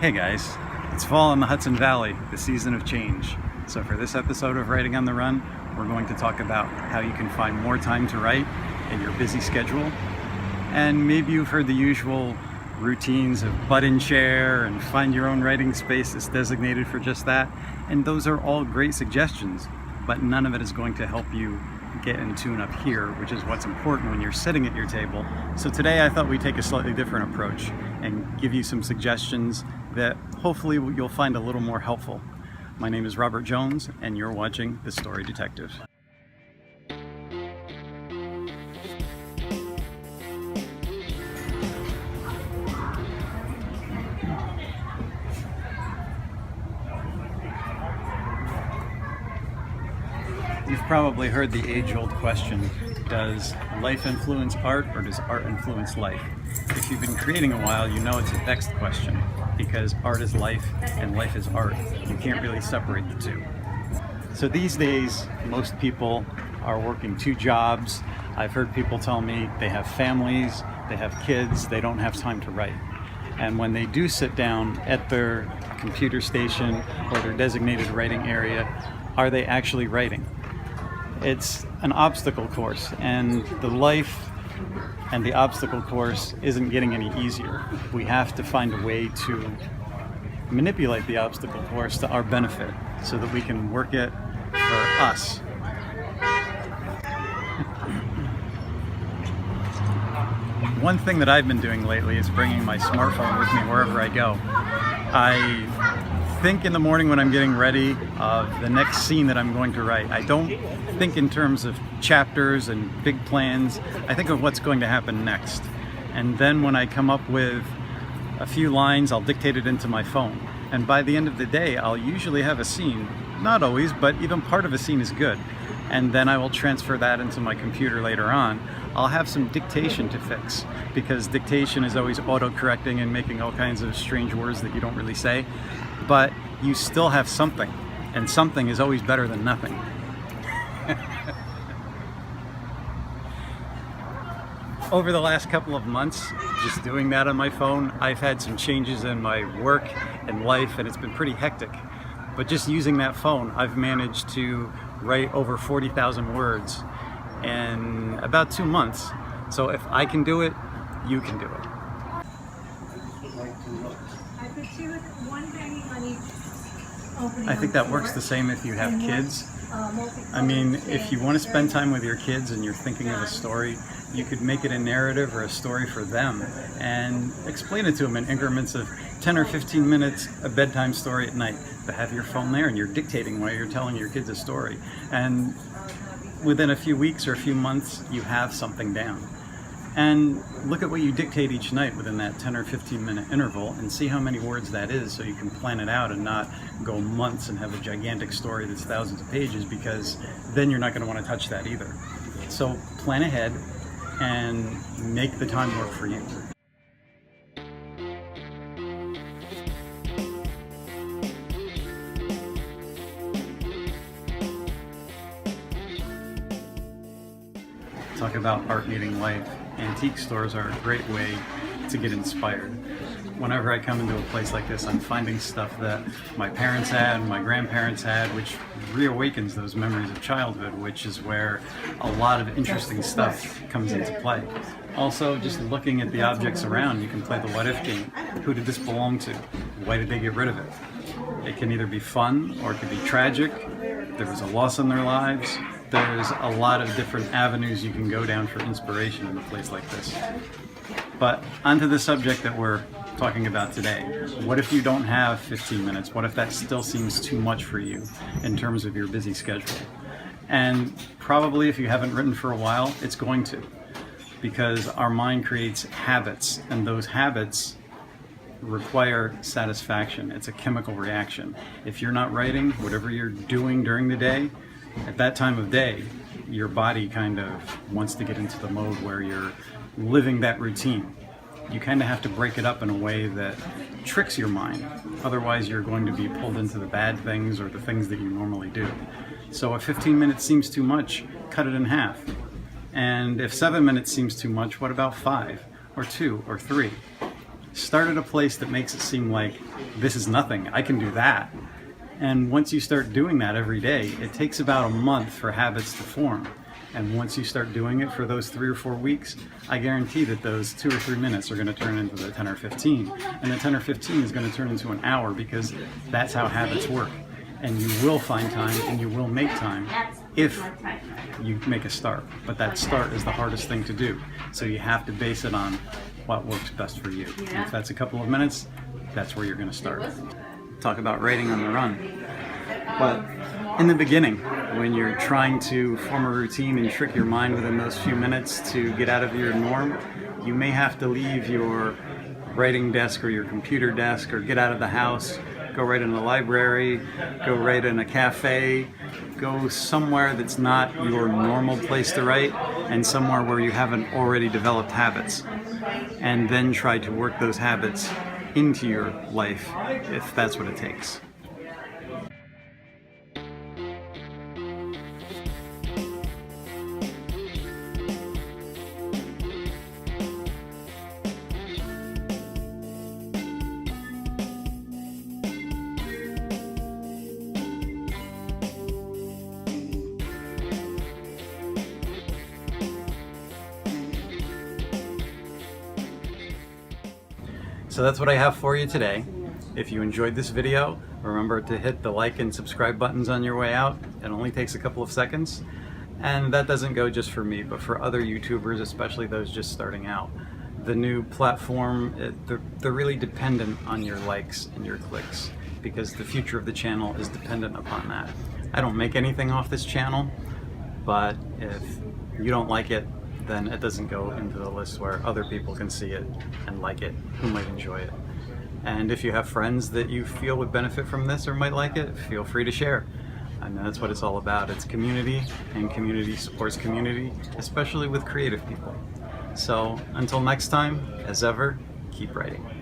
Hey guys, it's fall in the Hudson Valley, the season of change. So for this episode of Writing on the Run, we're going to talk about how you can find more time to write in your busy schedule. And maybe you've heard the usual routines of butt in chair and find your own writing space that's designated for just that. And those are all great suggestions, but none of it is going to help you get in tune up here, which is what's important when you're sitting at your table. So today I thought we'd take a slightly different approach and give you some suggestions that hopefully you'll find a little more helpful. My name is Robert Jones, and you're watching The Story Detective. You've probably heard the age-old question, does life influence art or does art influence life? If you've been creating a while, you know it's a vexed question because art is life and life is art. You can't really separate the two. So these days, most people are working 2 jobs. I've heard people tell me they have families, they have kids, they don't have time to write. And when they do sit down at their computer station or their designated writing area, are they actually writing? It's an obstacle course, and the life and the obstacle course isn't getting any easier. We have to find a way to manipulate the obstacle course to our benefit so that we can work it for us. One thing that I've been doing lately is bringing my smartphone with me wherever I go. I think in the morning when I'm getting ready of the next scene that I'm going to write. I don't think in terms of chapters and big plans. I think of what's going to happen next. And then when I come up with a few lines, I'll dictate it into my phone. And by the end of the day, I'll usually have a scene. Not always, but even part of a scene is good. And then I will transfer that into my computer later on. I'll have some dictation to fix because dictation is always auto-correcting and making all kinds of strange words that you don't really say. But you still have something, and something is always better than nothing. Over the last couple of months, just doing that on my phone, I've had some changes in my work and life, and it's been pretty hectic. But just using that phone, I've managed to write over 40,000 words in about 2 months. So if I can do it, you can do it. I think that works the same if you have kids. I mean, if you want to spend time with your kids and you're thinking of a story, you could make it a narrative or a story for them and explain it to them in increments of 10 or 15 minutes, a bedtime story at night. But have your phone there and you're dictating while you're telling your kids a story. And within a few weeks or a few months, you have something down. And look at what you dictate each night within that 10 or 15 minute interval and see how many words that is so you can plan it out and not go months and have a gigantic story that's thousands of pages, because then you're not going to want to touch that either. So plan ahead and make the time work for you. Talk about art meeting life. Antique stores are a great way to get inspired. Whenever I come into a place like this, I'm finding stuff that my parents had, my grandparents had, which reawakens those memories of childhood, which is where a lot of interesting stuff comes into play. Also, just looking at the objects around, you can play the what if game. Who did this belong to? Why did they get rid of it? It can either be fun or it can be tragic. There was a loss in their lives. There's a lot of different avenues you can go down for inspiration in a place like this. But onto the subject that we're talking about today. What if you don't have 15 minutes? What if that still seems too much for you in terms of your busy schedule? And probably if you haven't written for a while, it's going to, because our mind creates habits, and those habits require satisfaction. It's a chemical reaction. If you're not writing, whatever you're doing during the day, at that time of day, your body kind of wants to get into the mode where you're living that routine. You kind of have to break it up in a way that tricks your mind. Otherwise, you're going to be pulled into the bad things or the things that you normally do. So if 15 minutes seems too much, cut it in half. And if 7 minutes seems too much, what about 5 or 2 or 3? Start at a place that makes it seem like this is nothing, I can do that. And once you start doing that every day, it takes about a month for habits to form. And once you start doing it for those 3 or 4 weeks, I guarantee that those 2 or 3 minutes are going to turn into the 10 or 15. And the 10 or 15 is going to turn into an hour, because that's how habits work. And you will find time and you will make time if you make a start. But that start is the hardest thing to do. So you have to base it on what works best for you. And if that's a couple of minutes, that's where you're going to start. Talk about writing on the run. But in the beginning, when you're trying to form a routine and trick your mind within those few minutes to get out of your norm, you may have to leave your writing desk or your computer desk, or get out of the house, go write in a library, go write in a cafe, go somewhere that's not your normal place to write, and somewhere where you haven't already developed habits. And then try to work those habits into your life if that's what it takes. So that's what I have for you today. If you enjoyed this video, remember to hit the like and subscribe buttons on your way out. It only takes a couple of seconds. And that doesn't go just for me, but for other YouTubers, especially those just starting out. The new platform, they're really dependent on your likes and your clicks, because the future of the channel is dependent upon that. I don't make anything off this channel, but if you don't like it, then it doesn't go into the list where other people can see it and like it, who might enjoy it. And if you have friends that you feel would benefit from this or might like it, feel free to share. I mean, that's what it's all about. It's community, and community supports community, especially with creative people. So until next time, as ever, keep writing.